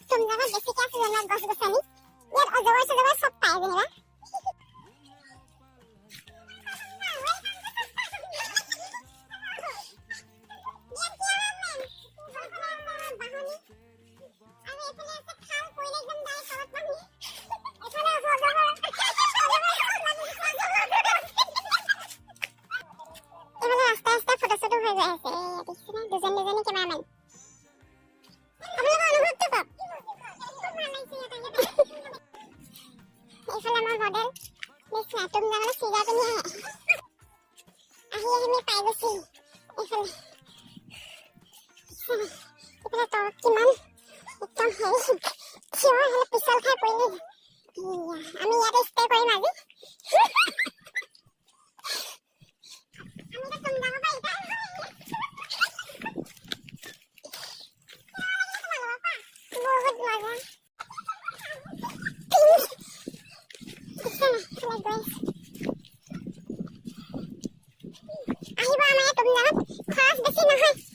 तुमजाना basic আছে জানা গছ গছনি ইয়াত অজগৰ সজগৰ সব পায় যেনিবা আমি ইয়াতে স্টে কৰিম আজি আহিব আমাৰ তুমজানত খৰচ বেছি নহয়